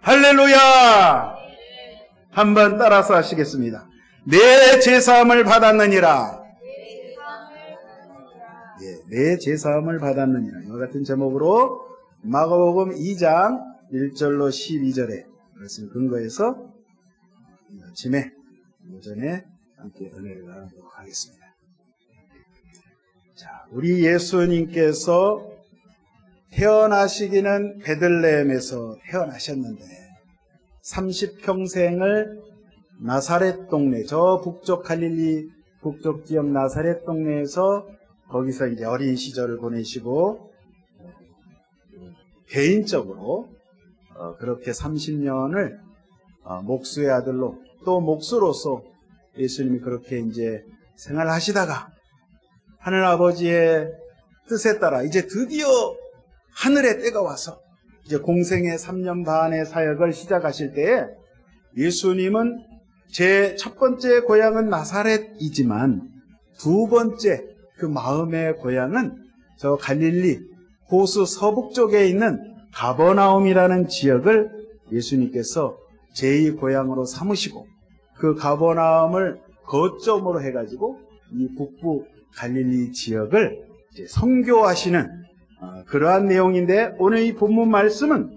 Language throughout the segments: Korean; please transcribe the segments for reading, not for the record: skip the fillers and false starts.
할렐루야! 한번 따라서 하시겠습니다. 내 제사함을 받았느니라. 예, 내 제사함을 받았느니라. 이와 같은 제목으로 마가복음 2장 1절로 12절에 말씀을 근거해서 아침에 오전에 함께 은혜를 나누도록 하겠습니다. 자, 우리 예수님께서 태어나시기는 베들레헴에서 태어나셨는데 30평생을 나사렛 동네, 저 북쪽 갈릴리 북쪽 지역 나사렛 동네에서 거기서 이제 어린 시절을 보내시고 개인적으로 그렇게 30년을 목수의 아들로 또 목수로서 예수님이 그렇게 이제 생활하시다가 하늘 아버지의 뜻에 따라 이제 드디어 하늘의 때가 와서 이제 공생의 3년 반의 사역을 시작하실 때에 예수님은 제 첫 번째 고향은 나사렛이지만 두 번째 그 마음의 고향은 저 갈릴리 호수 서북 쪽에 있는 가버나움이라는 지역을 예수님께서 제2 고향으로 삼으시고 그 가버나움을 거점으로 해가지고 이 북부 갈릴리 지역을 이제 선교하시는 그러한 내용인데, 오늘 이 본문 말씀은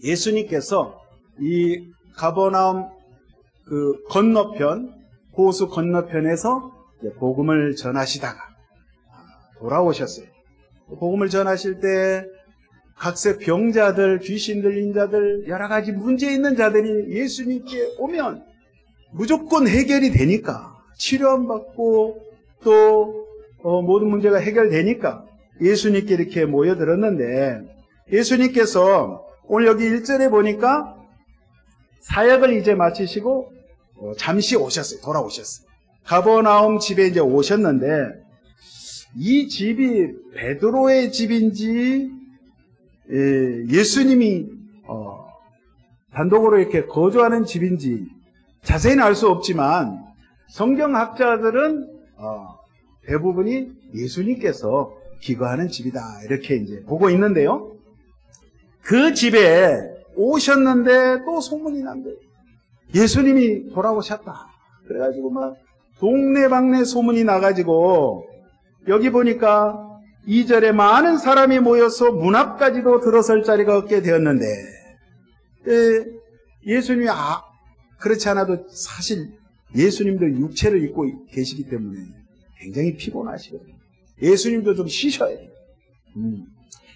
예수님께서 이 가버나움 그 건너편, 호수 건너편에서 복음을 전하시다가 돌아오셨어요. 복음을 전하실 때 각세 병자들, 귀신 들린 자들, 여러 가지 문제 있는 자들이 예수님께 오면 무조건 해결이 되니까, 치료 안 받고 또 모든 문제가 해결되니까 예수님께 이렇게 모여들었는데, 예수님께서 오늘 여기 1절에 보니까 사역을 이제 마치시고 잠시 오셨어요. 돌아오셨어요. 가버나움 집에 이제 오셨는데, 이 집이 베드로의 집인지 예수님이 단독으로 이렇게 거주하는 집인지 자세히는 알 수 없지만 성경학자들은 대부분이 예수님께서 기거하는 집이다 이렇게 이제 보고 있는데요. 그 집에 오셨는데 또 소문이 난 거예요. 예수님이 돌아오셨다. 그래가지고 막 동네방네 소문이 나가지고 여기 보니까 2절에 많은 사람이 모여서 문 앞까지도 들어설 자리가 없게 되었는데, 예수님이 그렇지 않아도 사실 예수님도 육체를 입고 계시기 때문에 굉장히 피곤하시거든요. 예수님도 좀 쉬셔야 돼요.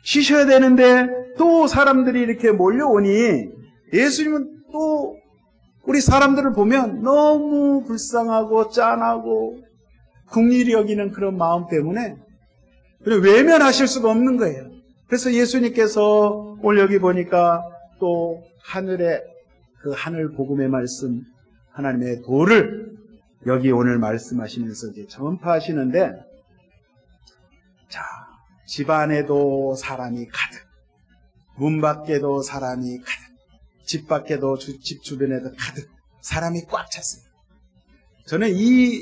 쉬셔야 되는데 또 사람들이 이렇게 몰려오니 예수님은 또 우리 사람들을 보면 너무 불쌍하고 짠하고 국리를 여기는 그런 마음 때문에 외면하실 수가 없는 거예요. 그래서 예수님께서 오늘 여기 보니까 또 하늘의 그 하늘 복음의 말씀, 하나님의 도를 여기 오늘 말씀하시면서 이제 전파하시는데, 자, 집 안에도 사람이 가득, 문 밖에도 사람이 가득, 집 밖에도 집 주변에도 가득 사람이 꽉 찼어요. 저는 이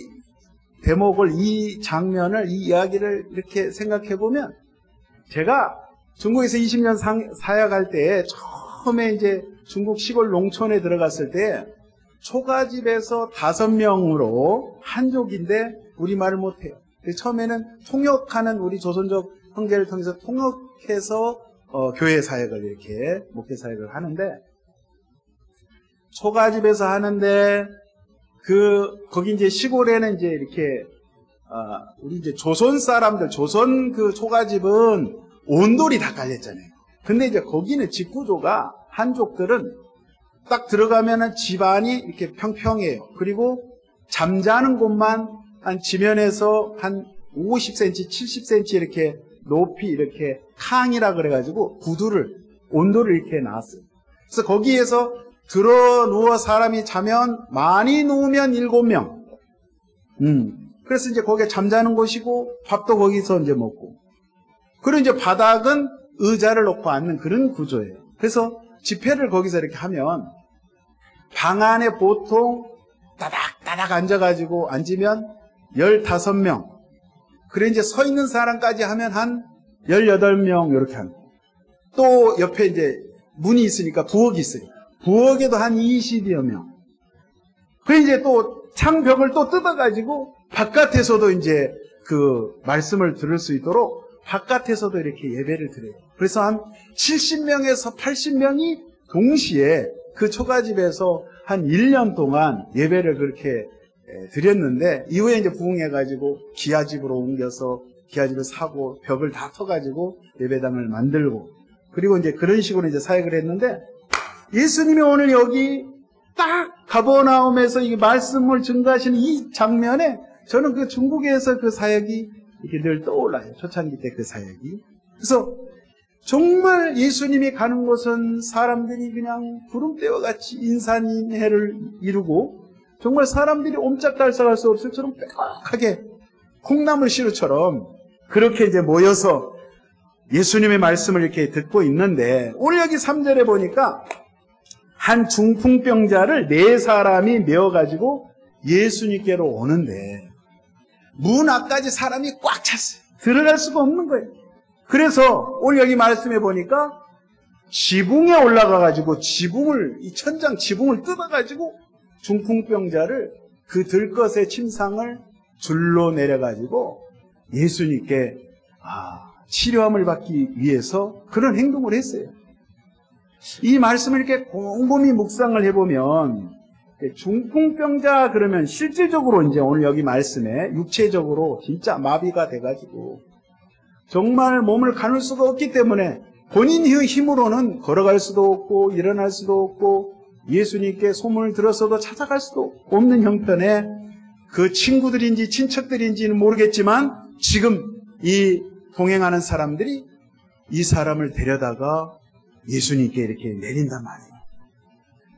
대목을, 이 장면을, 이 이야기를 이렇게 생각해 보면, 제가 중국에서 20년 사역할 때 처음에 이제 중국 시골 농촌에 들어갔을 때 초가집에서 5명으로 한족인데 우리말을 못해요. 처음에는 통역하는 우리 조선족 형제를 통해서 통역해서 교회 사역을 이렇게 목회 사역을 하는데, 초가집에서 하는데 거기 이제 시골에는 이제 이렇게 우리 이제 조선 사람들, 조선 그 초가집은 온돌이 다 깔렸잖아요. 근데 이제 거기는 집 구조가, 한족들은 딱 들어가면은 집안이 이렇게 평평해요. 그리고 잠자는 곳만 한 지면에서 한 50cm, 70cm 이렇게 높이 이렇게 캉이라 그래가지고 온도를 이렇게 놨어요. 그래서 거기에서 들어 누워 사람이 자면, 많이 누우면 7명. 그래서 이제 거기에 잠자는 곳이고, 밥도 거기서 이제 먹고. 그리고 이제 바닥은 의자를 놓고 앉는 그런 구조예요. 그래서 집회를 거기서 이렇게 하면, 방 안에 보통 따닥따닥 앉아가지고 앉으면 15명. 그래 이제 서 있는 사람까지 하면 한 18명 이렇게 하는. 또 옆에 이제 문이 있으니까 부엌이 있어요. 부엌에도 한 20여 명. 그 이제 또 창벽을 또 뜯어가지고 바깥에서도 이제 그 말씀을 들을 수 있도록 바깥에서도 이렇게 예배를 드려요. 그래서 한 70명에서 80명이 동시에 그 초가집에서 한 1년 동안 예배를 그렇게 드렸는데, 이후에 이제 부흥해가지고 기아집으로 옮겨서 기아집을 사고 벽을 다 터가지고 예배당을 만들고, 그리고 이제 그런 식으로 이제 사역을 했는데, 예수님이 오늘 여기 딱 가버나움에서 이 말씀을 증거하시는 이 장면에 저는 그 중국에서 그 사역이 이렇게 늘 떠올라요. 초창기 때 그 사역이. 그래서 정말 예수님이 가는 곳은 사람들이 그냥 구름대와 같이 인산인해를 이루고, 정말 사람들이 옴짝달싹할 수 없을 처럼 빽빽하게 콩나물 시루처럼 그렇게 이제 모여서 예수님의 말씀을 이렇게 듣고 있는데, 오늘 여기 3절에 보니까 한 중풍병자를 4사람이 메어가지고 예수님께로 오는데, 문 앞까지 사람이 꽉 찼어요. 들어갈 수가 없는 거예요. 그래서 오늘 여기 말씀해 보니까 지붕에 올라가가지고 이 천장 지붕을 뜯어가지고 중풍병자를 그 들것의 침상을 줄로 내려가지고 예수님께 치료함을 받기 위해서 그런 행동을 했어요. 이 말씀을 이렇게 곰곰이 묵상을 해보면, 중풍병자 그러면 실질적으로 이제 오늘 여기 말씀에 육체적으로 진짜 마비가 돼가지고 정말 몸을 가눌 수가 없기 때문에 본인의 힘으로는 걸어갈 수도 없고 일어날 수도 없고 예수님께 소문을 들었어도 찾아갈 수도 없는 형편의 그 친구들인지 친척들인지는 모르겠지만, 지금 이 동행하는 사람들이 이 사람을 데려다가 예수님께 이렇게 내린단 말이에요.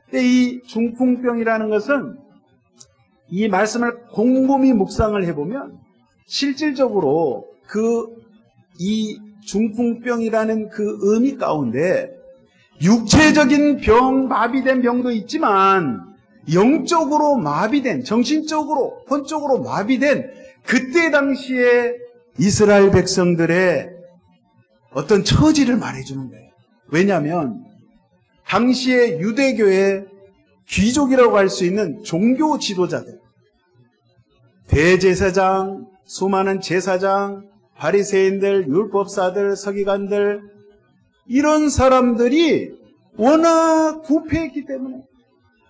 근데 이 중풍병이라는 것은 이 말씀을 곰곰이 묵상을 해보면 실질적으로 이 중풍병이라는 그 의미 가운데 육체적인 병, 마비된 병도 있지만 영적으로 마비된, 정신적으로, 혼적으로 마비된 그때 당시에 이스라엘 백성들의 어떤 처지를 말해주는 거예요. 왜냐하면 당시에 유대교의 귀족이라고 할 수 있는 종교 지도자들, 대제사장, 수많은 제사장, 바리새인들, 율법사들, 서기관들, 이런 사람들이 워낙 부패했기 때문에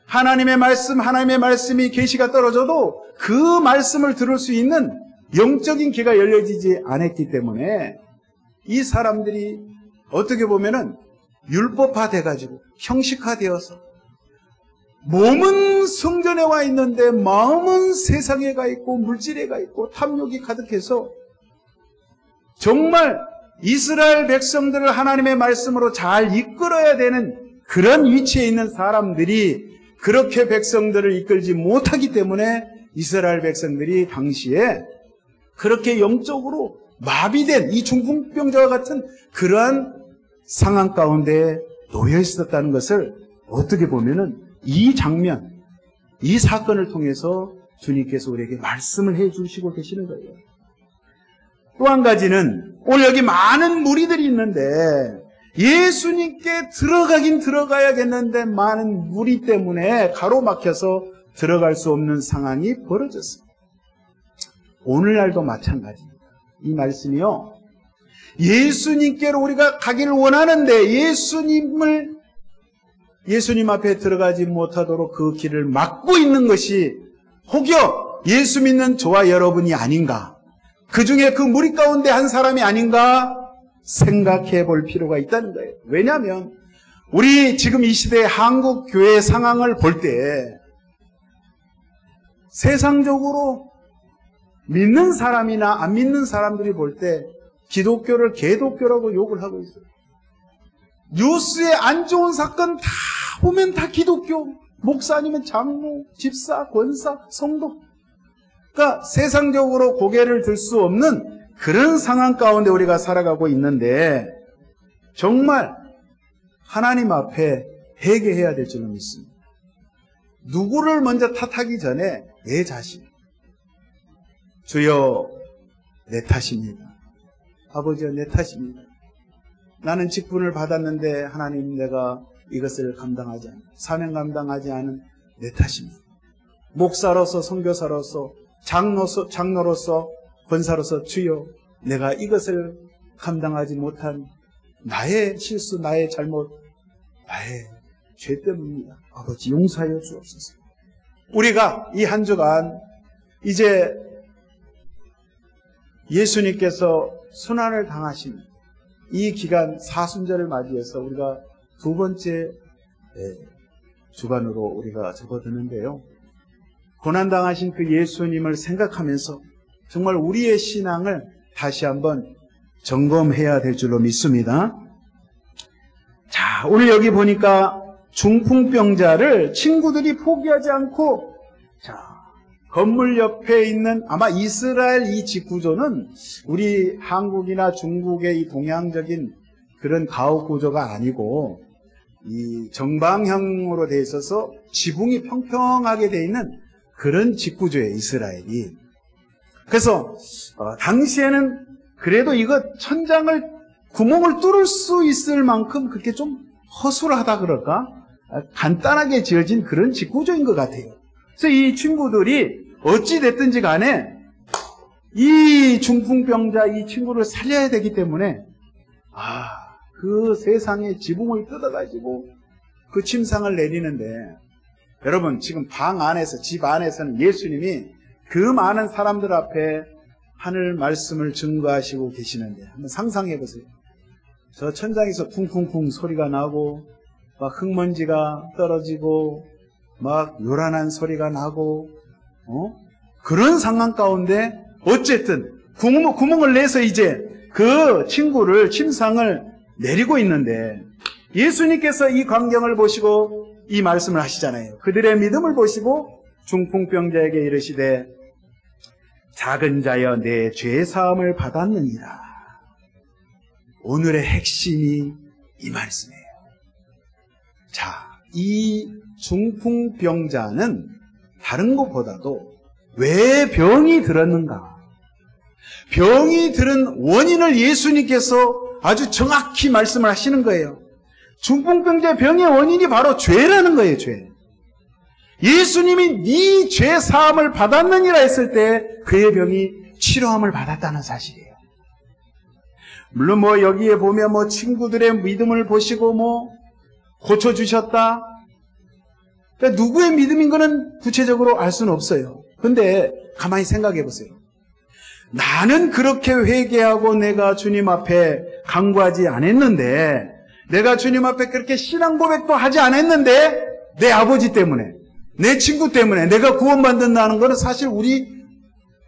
하나님의 말씀이 계시가 떨어져도 그 말씀을 들을 수 있는 영적인 귀가 열려지지 않았기 때문에 이 사람들이 어떻게 보면은 율법화돼가지고 형식화되어서 몸은 성전에 와 있는데 마음은 세상에 가 있고 물질에 가 있고 탐욕이 가득해서 정말 이스라엘 백성들을 하나님의 말씀으로 잘 이끌어야 되는 그런 위치에 있는 사람들이 그렇게 백성들을 이끌지 못하기 때문에 이스라엘 백성들이 당시에 그렇게 영적으로 마비된 이 중풍병자와 같은 그러한 상황 가운데 놓여 있었다는 것을 어떻게 보면은 이 장면, 이 사건을 통해서 주님께서 우리에게 말씀을 해 주시고 계시는 거예요. 또 한 가지는 오늘 여기 많은 무리들이 있는데 예수님께 들어가긴 들어가야겠는데 많은 무리 때문에 가로막혀서 들어갈 수 없는 상황이 벌어졌어요. 오늘날도 마찬가지입니다. 이 말씀이요, 예수님께로 우리가 가기를 원하는데 예수님 앞에 들어가지 못하도록 그 길을 막고 있는 것이 혹여 예수 믿는 저와 여러분이 아닌가, 그 중에 그 무리 가운데 한 사람이 아닌가 생각해 볼 필요가 있다는 거예요. 왜냐하면 우리 지금 이 시대의 한국 교회 상황을 볼 때 세상적으로 믿는 사람이나 안 믿는 사람들이 볼 때 기독교를 개독교라고 욕을 하고 있어요. 뉴스에 안 좋은 사건 다 보면 다 기독교, 목사 아니면 장로, 집사, 권사, 성도. 그러니까 세상적으로 고개를 들 수 없는 그런 상황 가운데 우리가 살아가고 있는데 정말 하나님 앞에 회개해야 될 줄은 믿습니다. 누구를 먼저 탓하기 전에 내 자신, 주여 내 탓입니다. 아버지여 내 탓입니다. 나는 직분을 받았는데 하나님 내가 이것을 감당하지 않는, 사명 감당하지 않은 내 탓입니다. 목사로서, 선교사로서, 장로로서, 권사로서 주여, 내가 이것을 감당하지 못한 나의 실수, 나의 잘못, 나의 죄 때문입니다. 아버지 용서하여 주옵소서. 우리가 이 한 주간 이제 예수님께서 순환을 당하신 이 기간 사순절을 맞이해서 우리가 두 번째 주간으로 우리가 접어드는데요. 고난당하신 그 예수님을 생각하면서 정말 우리의 신앙을 다시 한번 점검해야 될 줄로 믿습니다. 자, 오늘 여기 보니까 중풍병자를 친구들이 포기하지 않고, 자, 건물 옆에 있는 아마 이스라엘 이 집구조는 우리 한국이나 중국의 이 동양적인 그런 가옥 구조가 아니고 이 정방형으로 되어 있어서 지붕이 평평하게 되어 있는 그런 집구조예요, 이스라엘이. 그래서 당시에는 그래도 이거 천장을 구멍을 뚫을 수 있을 만큼 그렇게 좀 허술하다 그럴까? 간단하게 지어진 그런 집구조인 것 같아요. 그래서 이 친구들이 어찌 됐든지 간에 이 중풍병자 이 친구를 살려야 되기 때문에 그 세상의 지붕을 뜯어가지고 그 침상을 내리는데, 여러분 지금 방 안에서, 집 안에서는 예수님이 그 많은 사람들 앞에 하늘 말씀을 증거하시고 계시는데 한번 상상해 보세요. 저 천장에서 쿵쿵쿵 소리가 나고 막 흙먼지가 떨어지고 막 요란한 소리가 나고 그런 상황 가운데 어쨌든 구멍을 내서 이제 그 친구를 침상을 내리고 있는데 예수님께서 이 광경을 보시고 이 말씀을 하시잖아요. 그들의 믿음을 보시고 중풍병자에게 이르시되 작은 자여 내 죄사함을 받았느니라. 오늘의 핵심이 이 말씀이에요. 자, 이 중풍병자는 다른 것보다도 왜 병이 들었는가? 병이 들은 원인을 예수님께서 아주 정확히 말씀을 하시는 거예요. 중풍병자의 병의 원인이 바로 죄라는 거예요, 죄. 예수님이 네 죄 사함을 받았느니라 했을 때 그의 병이 치료함을 받았다는 사실이에요. 물론 여기에 보면 친구들의 믿음을 보시고 고쳐주셨다. 그러니까 누구의 믿음인 거는 구체적으로 알 수는 없어요. 근데 가만히 생각해 보세요. 나는 그렇게 회개하고 내가 주님 앞에 간구하지 않았는데, 내가 주님 앞에 그렇게 신앙 고백도 하지 않았는데 내 아버지 때문에, 내 친구 때문에 내가 구원받는다는 것은 사실 우리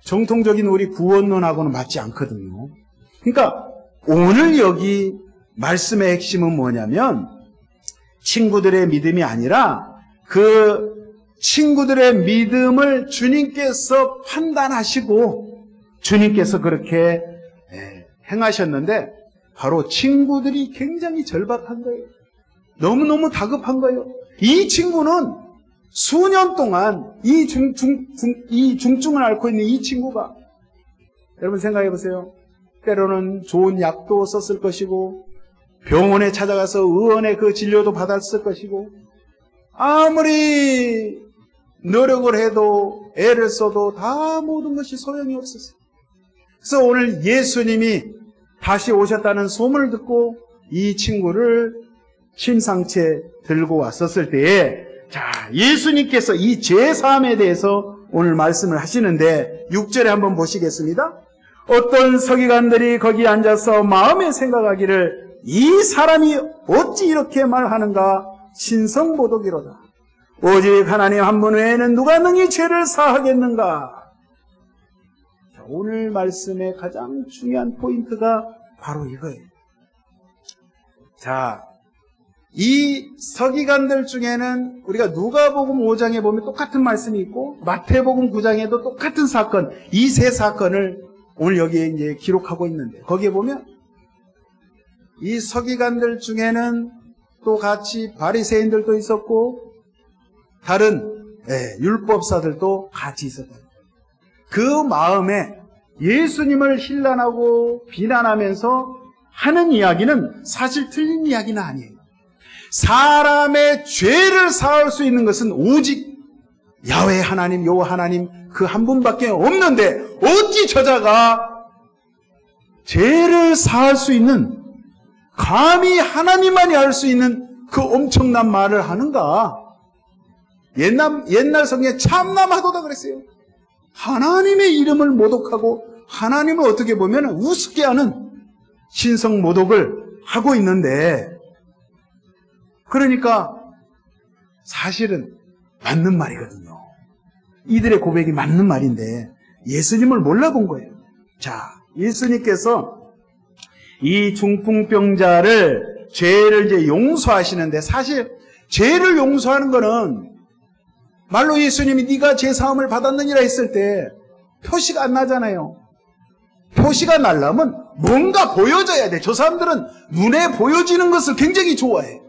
정통적인 우리 구원론하고는 맞지 않거든요. 그러니까 오늘 여기 말씀의 핵심은 뭐냐면 친구들의 믿음이 아니라 그 친구들의 믿음을 주님께서 판단하시고 주님께서 그렇게 행하셨는데 바로 친구들이 굉장히 절박한 거예요. 너무너무 다급한 거예요. 이 친구는 수년 동안 이 중증을 앓고 있는 이 친구가, 여러분 생각해 보세요. 때로는 좋은 약도 썼을 것이고 병원에 찾아가서 의원의 그 진료도 받았을 것이고 아무리 노력을 해도 애를 써도 다 모든 것이 소용이 없었어요. 그래서 오늘 예수님이 다시 오셨다는 소문을 듣고 이 친구를 침상채 들고 왔었을 때에, 자, 예수님께서 이 죄사함에 대해서 오늘 말씀을 하시는데 6절에 한번 보시겠습니다. 어떤 서기관들이 거기 앉아서 마음에 생각하기를 이 사람이 어찌 이렇게 말하는가 신성모독이로다. 오직 하나님 한 분 외에는 누가 능히 죄를 사하겠는가. 자, 오늘 말씀의 가장 중요한 포인트가 바로 이거예요. 자, 이 서기관들 중에는 우리가 누가복음 5장에 보면 똑같은 말씀이 있고 마태복음 9장에도 똑같은 사건, 이 세 사건을 오늘 여기에 이제 기록하고 있는데, 거기에 보면 이 서기관들 중에는 또 같이 바리새인들도 있었고 다른 율법사들도 같이 있었다. 그 마음에 예수님을 힐난하고 비난하면서 하는 이야기는 사실 틀린 이야기는 아니에요. 사람의 죄를 사할 수 있는 것은 오직 야훼 하나님, 여호와 하나님 그 한 분밖에 없는데 어찌 저자가 죄를 사할 수 있는, 감히 하나님만이 할 수 있는 그 엄청난 말을 하는가? 옛날 성경에 참남하도다 그랬어요. 하나님의 이름을 모독하고 하나님을 어떻게 보면 우습게 하는 신성 모독을 하고 있는데, 그러니까 사실은 맞는 말이거든요. 이들의 고백이 맞는 말인데 예수님을 몰라본 거예요. 자, 예수님께서 이 중풍병자를 죄를 이제 용서하시는데, 사실 죄를 용서하는 거는 말로 예수님이 네가 죄 사함을 받았느니라 했을 때 표시가 안 나잖아요. 표시가 나려면 뭔가 보여져야 돼. 저 사람들은 눈에 보여지는 것을 굉장히 좋아해.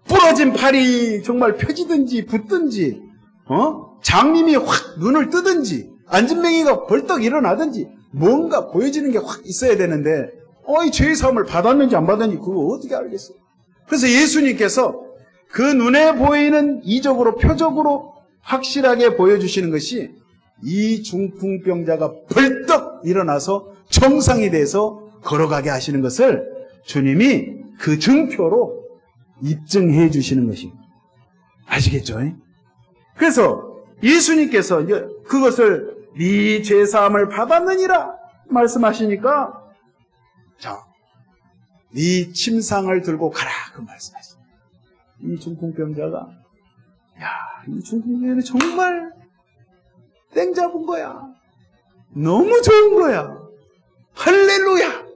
부러진 팔이 정말 펴지든지 붓든지, 장님이 확 눈을 뜨든지, 안진뱅이가 벌떡 일어나든지 뭔가 보여지는 게 확 있어야 되는데, 이 죄의 사함을 받았는지 안 받았는지 그거 어떻게 알겠어요? 그래서 예수님께서 그 눈에 보이는 이적으로, 표적으로 확실하게 보여주시는 것이 이 중풍병자가 벌떡 일어나서 정상이 돼서 걸어가게 하시는 것을 주님이 그 증표로 입증해 주시는 것입니다. 아시겠죠? 그래서 예수님께서 이제 그것을 네 죄사함을 받았느니라 말씀하시니까, 자, 네 침상을 들고 가라 그 말씀하십니다. 이 중풍병자가, 이 중풍병자는 정말 땡 잡은 거야. 너무 좋은 거야. 할렐루야.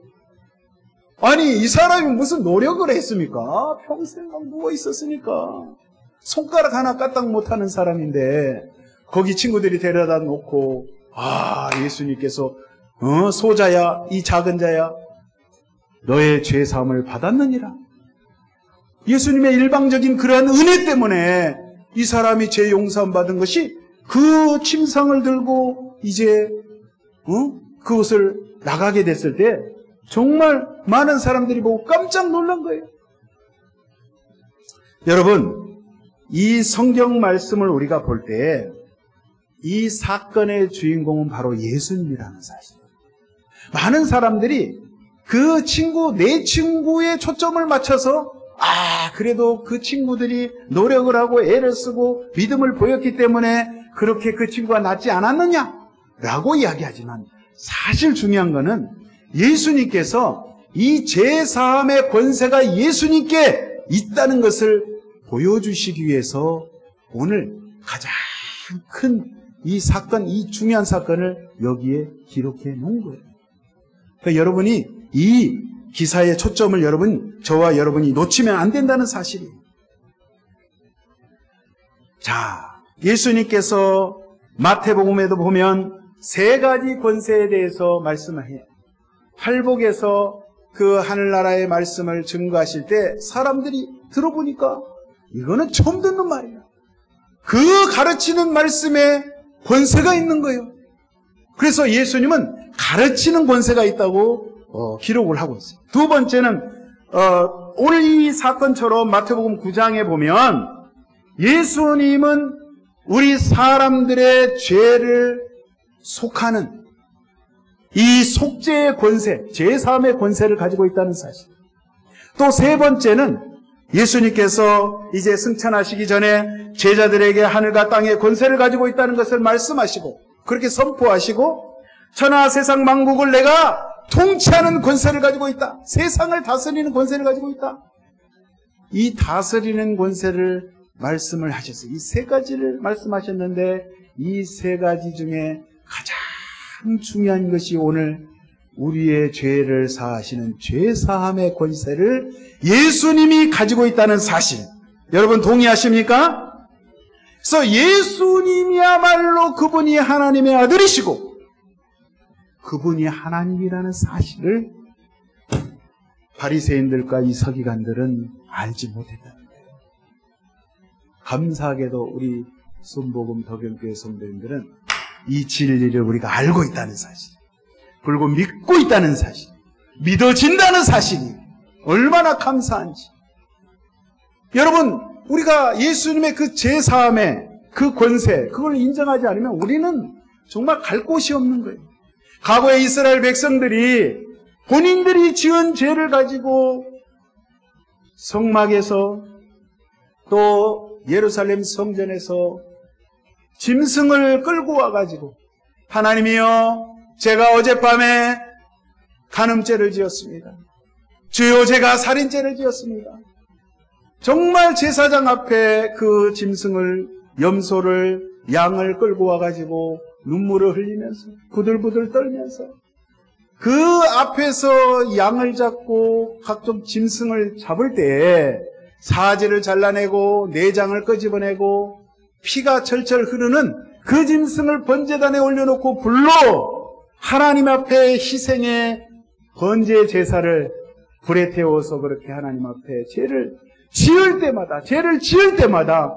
아니, 이 사람이 무슨 노력을 했습니까? 평생 막 누워 있었으니까. 손가락 하나 까딱 못하는 사람인데 거기 친구들이 데려다 놓고, 예수님께서 소자야, 이 작은 자야, 너의 죄사함을 받았느니라. 예수님의 일방적인 그러한 은혜 때문에 이 사람이 죄 용서함 받은 것이 그 침상을 들고 이제 그것을 나가게 됐을 때 정말 많은 사람들이 보고 깜짝 놀란 거예요. 여러분, 이 성경 말씀을 우리가 볼 때 이 사건의 주인공은 바로 예수님이라는 사실. 많은 사람들이 그 친구, 내 친구의 초점을 맞춰서 그래도 그 친구들이 노력을 하고 애를 쓰고 믿음을 보였기 때문에 그렇게 그 친구가 낫지 않았느냐라고 이야기하지만, 사실 중요한 거는 예수님께서 이 죄사함의 권세가 예수님께 있다는 것을 보여주시기 위해서 오늘 가장 큰 이 사건, 이 중요한 사건을 여기에 기록해 놓은 거예요. 그러니까 여러분이 이 기사의 초점을 저와 여러분이 놓치면 안 된다는 사실이에요. 자, 예수님께서 마태복음에도 보면 세 가지 권세에 대해서 말씀을 해요. 팔복에서 그 하늘나라의 말씀을 증거하실 때 사람들이 들어보니까 이거는 처음 듣는 말이야. 그 가르치는 말씀에 권세가 있는 거예요. 그래서 예수님은 가르치는 권세가 있다고 기록을 하고 있어요. 두 번째는 오늘 이 사건처럼 마태복음 9장에 보면 예수님은 우리 사람들의 죄를 속하는 이 속죄의 권세, 죄사함의 권세를 가지고 있다는 사실. 또 세 번째는 예수님께서 이제 승천하시기 전에 제자들에게 하늘과 땅의 권세를 가지고 있다는 것을 말씀하시고 그렇게 선포하시고, 천하 세상 만국을 내가 통치하는 권세를 가지고 있다. 세상을 다스리는 권세를 가지고 있다. 이 다스리는 권세를 말씀을 하셨어요. 이 세 가지를 말씀하셨는데 이 세 가지 중에 가장 중요한 것이 오늘 우리의 죄를 사하시는 죄사함의 권세를 예수님이 가지고 있다는 사실. 여러분 동의하십니까? 그래서 예수님이야말로 그분이 하나님의 아들이시고 그분이 하나님이라는 사실을 바리새인들과 이 서기관들은 알지 못했다는 거예요. 감사하게도 우리 순복음 덕영교회 성도님들은 이 진리를 우리가 알고 있다는 사실, 그리고 믿고 있다는 사실, 믿어진다는 사실이 얼마나 감사한지. 여러분, 우리가 예수님의 그 제사함의 그 권세, 그걸 인정하지 않으면 우리는 정말 갈 곳이 없는 거예요. 과거에 이스라엘 백성들이 본인들이 지은 죄를 가지고 성막에서 또 예루살렘 성전에서 짐승을 끌고 와가지고 하나님이여, 제가 어젯밤에 간음죄를 지었습니다. 주여, 제가 살인죄를 지었습니다. 정말 제사장 앞에 그 짐승을, 염소를, 양을 끌고 와가지고 눈물을 흘리면서 부들부들 떨면서 그 앞에서 양을 잡고 각종 짐승을 잡을 때 사지를 잘라내고 내장을 끄집어내고 피가 철철 흐르는 그 짐승을 번제단에 올려놓고 불로 하나님 앞에 희생의 번제 제사를 불에 태워서 그렇게 하나님 앞에 죄를 지을 때마다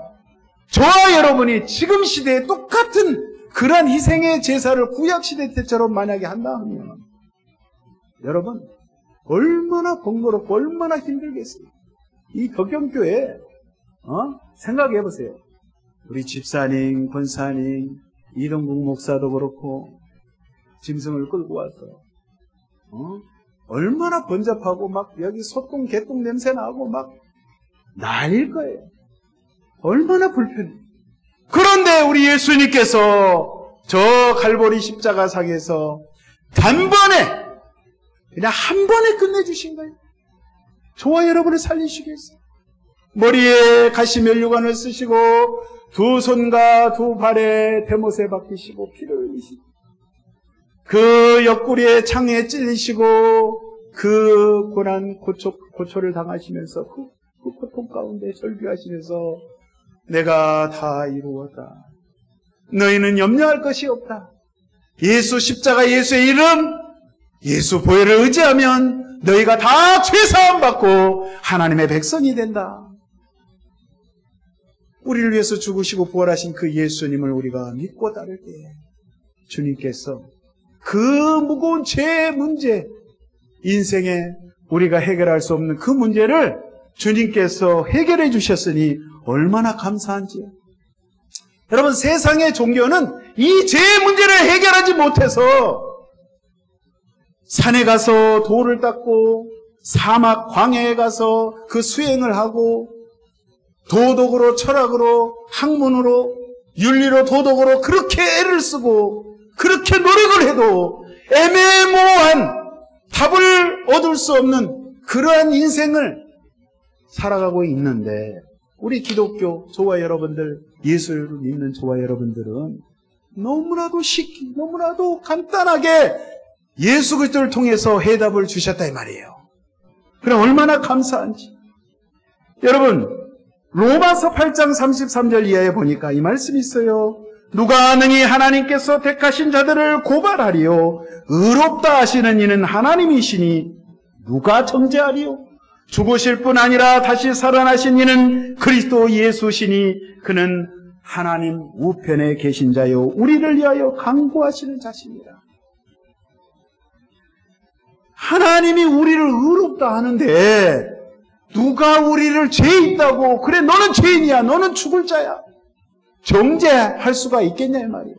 저와 여러분이 지금 시대에 똑같은 그러한 희생의 제사를 구약시대 때처럼 만약에 한다 하면 여러분, 얼마나 번거롭고 얼마나 힘들겠어요. 이 덕경교회 생각해 보세요. 우리 집사님, 권사님, 이동국 목사도 그렇고 짐승을 끌고 와서 얼마나 번잡하고 막 여기 소똥 개똥 냄새 나고 막 난리일 거예요. 얼마나 불편해. 그런데 우리 예수님께서 저 갈보리 십자가상에서 단번에 그냥 한 번에 끝내주신 거예요. 저와 여러분을 살리시기 위해서. 머리에 가시 면류관을 쓰시고 두 손과 두 발에 대못에 박히시고 피를 흘리시고 그 옆구리에 창에 찔리시고 그 고난 고초를 당하시면서 그 고통 가운데 절규하시면서 내가 다 이루었다. 너희는 염려할 것이 없다. 예수 십자가 예수의 이름, 예수 보혈을 의지하면 너희가 다 죄사함 받고 하나님의 백성이 된다. 우리를 위해서 죽으시고 부활하신 그 예수님을 우리가 믿고 따를 때 주님께서 그 무거운 죄의 문제, 인생에 우리가 해결할 수 없는 그 문제를 주님께서 해결해 주셨으니 얼마나 감사한지요. 여러분, 세상의 종교는 이 죄의 문제를 해결하지 못해서 산에 가서 돌을 닦고 사막 광야에 가서 그 수행을 하고 도덕으로 철학으로 학문으로 윤리로 도덕으로 그렇게 애를 쓰고 그렇게 노력을 해도 애매모호한 답을 얻을 수 없는 그러한 인생을 살아가고 있는데 우리 기독교 저와 여러분들, 예수를 믿는 저와 여러분들은 너무나도 쉽게 너무나도 간단하게 예수 그리스도를 통해서 해답을 주셨다 이 말이에요. 그럼 얼마나 감사한지. 여러분, 로마서 8장 33절 이하에 보니까 이 말씀이 있어요. 누가 능히 하나님께서 택하신 자들을 고발하리요, 의롭다 하시는 이는 하나님이시니 누가 정죄하리요. 죽으실 뿐 아니라 다시 살아나신 이는 그리스도 예수시니 그는 하나님 우편에 계신 자요 우리를 위하여 강구하시는 자십니다. 하나님이 우리를 의롭다 하는데 누가 우리를 죄 있다고 그래 너는 죄인이야 너는 죽을 자야 정죄할 수가 있겠냐 이 말이에요.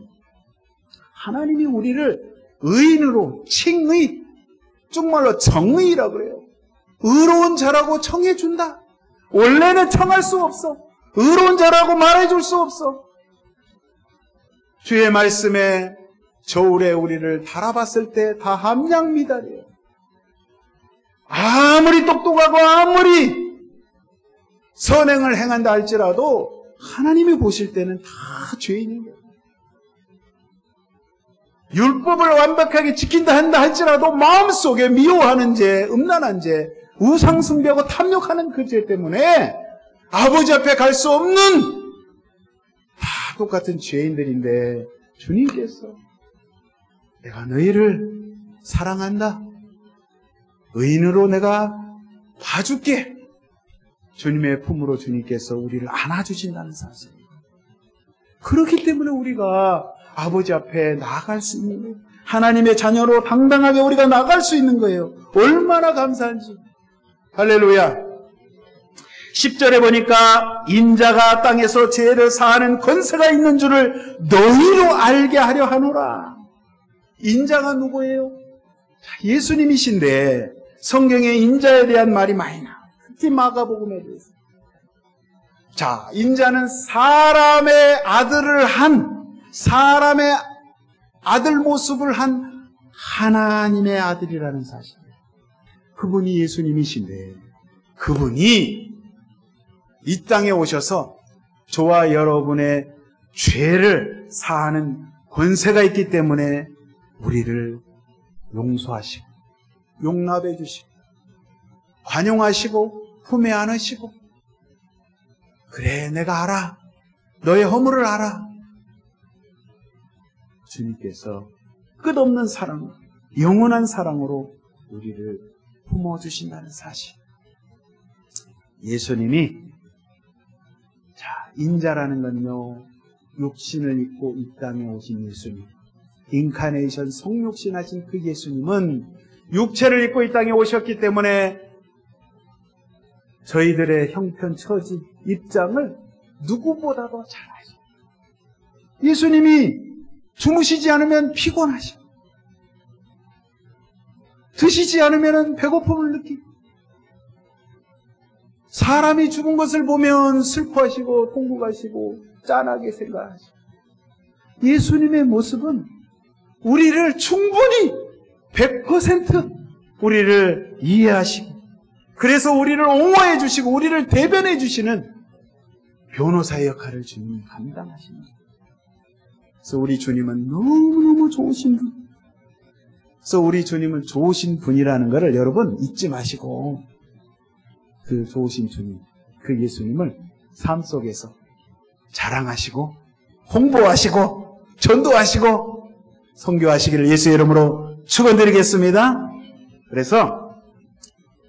하나님이 우리를 의인으로 칭의, 정말로 정의라고 그래요. 의로운 자라고 청해준다. 원래는 청할 수 없어. 의로운 자라고 말해줄 수 없어. 주의 말씀에 저울에 우리를 달아봤을 때 다 함량미달이에요. 아무리 똑똑하고 아무리 선행을 행한다 할지라도 하나님이 보실 때는 다 죄인인 거예요. 율법을 완벽하게 지킨다 한다 할지라도 마음속에 미워하는 죄, 음란한 죄, 우상숭배하고 탐욕하는 그 죄 때문에 아버지 앞에 갈 수 없는 다 똑같은 죄인들인데 주님께서 내가 너희를 사랑한다. 의인으로 내가 봐줄게. 주님의 품으로 주님께서 우리를 안아주신다는 사실. 그렇기 때문에 우리가 아버지 앞에 나아갈 수 있는 거예요. 하나님의 자녀로 당당하게 우리가 나갈 수 있는 거예요. 얼마나 감사한지. 할렐루야. 10절에 보니까 인자가 땅에서 죄를 사하는 권세가 있는 줄을 너희로 알게 하려 하노라. 인자가 누구예요? 예수님이신데 성경에 인자에 대한 말이 많이 나와요. 특히 마가복음에 대해서. 자, 인자는 사람의 아들 모습을 한 하나님의 아들이라는 사실이에요. 그분이 예수님이신데 그분이 이 땅에 오셔서 저와 여러분의 죄를 사하는 권세가 있기 때문에 우리를 용서하시고 용납해 주시고 관용하시고 품에 안으시고 그래 내가 알아. 너의 허물을 알아. 주님께서 끝없는 사랑, 영원한 사랑으로 우리를 품어주신다는 사실. 예수님이 인자라는 건요, 육신을 입고 이 땅에 오신 예수님, 인카네이션 성육신하신 그 예수님은 육체를 입고 이 땅에 오셨기 때문에 저희들의 형편, 처지, 입장을 누구보다도 잘 아셔요. 예수님이 주무시지 않으면 피곤하시고 드시지 않으면 배고픔을 느끼고 사람이 죽은 것을 보면 슬퍼하시고 통곡하시고 짠하게 생각하시고 예수님의 모습은 우리를 충분히 100% 우리를 이해하시고 그래서 우리를 옹호해 주시고 우리를 대변해 주시는 변호사의 역할을 주님이 감당하십니다. 그래서 우리 주님은 너무너무 좋으신 분. 그래서 우리 주님은 좋으신 분이라는 것을 여러분 잊지 마시고 그 좋으신 주님, 그 예수님을 삶 속에서 자랑하시고 홍보하시고 전도하시고 선교하시기를 예수의 이름으로 축원드리겠습니다. 그래서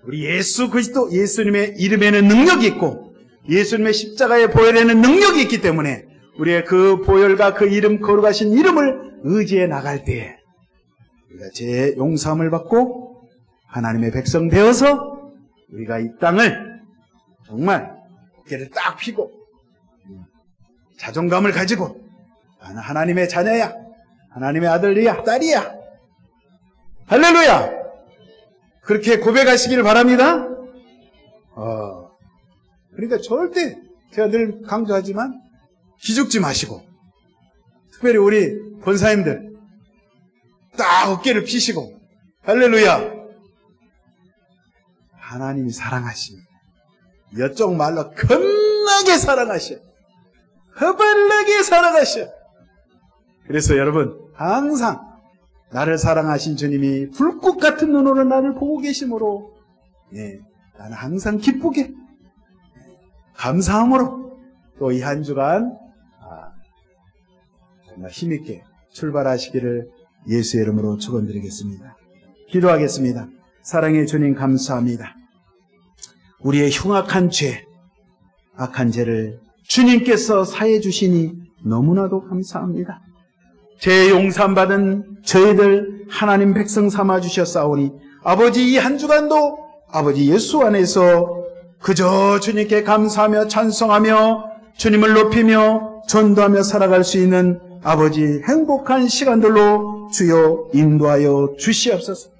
우리 예수 그리스도 예수님의 이름에는 능력이 있고 예수님의 십자가의 보혈에는 능력이 있기 때문에 우리의 그 보혈과 그 이름 거룩하신 이름을 의지해 나갈 때에 우리가 죄의 용서함을 받고 하나님의 백성 되어서 우리가 이 땅을 정말 어깨를 딱 펴고 자존감을 가지고 나는 하나님의 자녀야, 하나님의 아들이야, 딸이야, 할렐루야, 그렇게 고백하시기를 바랍니다. 그러니까 절대 제가 늘 강조하지만 기죽지 마시고 특별히 우리 권사님들 딱 어깨를 펴시고 할렐루야, 하나님이 사랑하십니다. 이쪽 말로 겁나게 사랑하셔. 허벌나게 사랑하셔. 그래서 여러분 항상 나를 사랑하신 주님이 불꽃 같은 눈으로 나를 보고 계심으로 나는 항상 기쁘게 감사함으로 또 이 한 주간 정말 힘있게 출발하시기를 예수의 이름으로 축원드리겠습니다. 기도하겠습니다. 사랑의 주님 감사합니다. 우리의 흉악한 죄, 악한 죄를 주님께서 사해 주시니 너무나도 감사합니다. 죄 용서받은 저희들 하나님 백성 삼아 주셨사오니 아버지 이 한 주간도 아버지 예수 안에서 그저 주님께 감사하며 찬송하며 주님을 높이며 전도하며 살아갈 수 있는 아버지 행복한 시간들로 주여 인도하여 주시옵소서.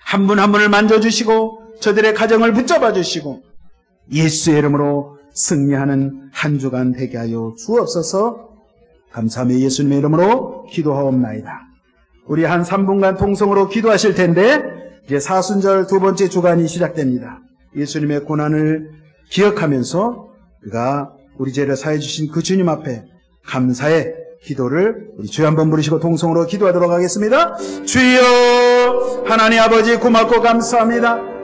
한 분 한 분을 만져주시고 저들의 가정을 붙잡아 주시고 예수의 이름으로 승리하는 한 주간 되게 하여 주옵소서. 감사하며 예수님의 이름으로 기도하옵나이다. 우리 한 3분간 통성으로 기도하실 텐데 이제 사순절 두 번째 주간이 시작됩니다. 예수님의 고난을 기억하면서 우리가 우리 죄를 사해 주신 그 주님 앞에 감사의 기도를 우리 주여 한번 부르시고 통성으로 기도하도록 하겠습니다. 주여 하나님 아버지 고맙고 감사합니다.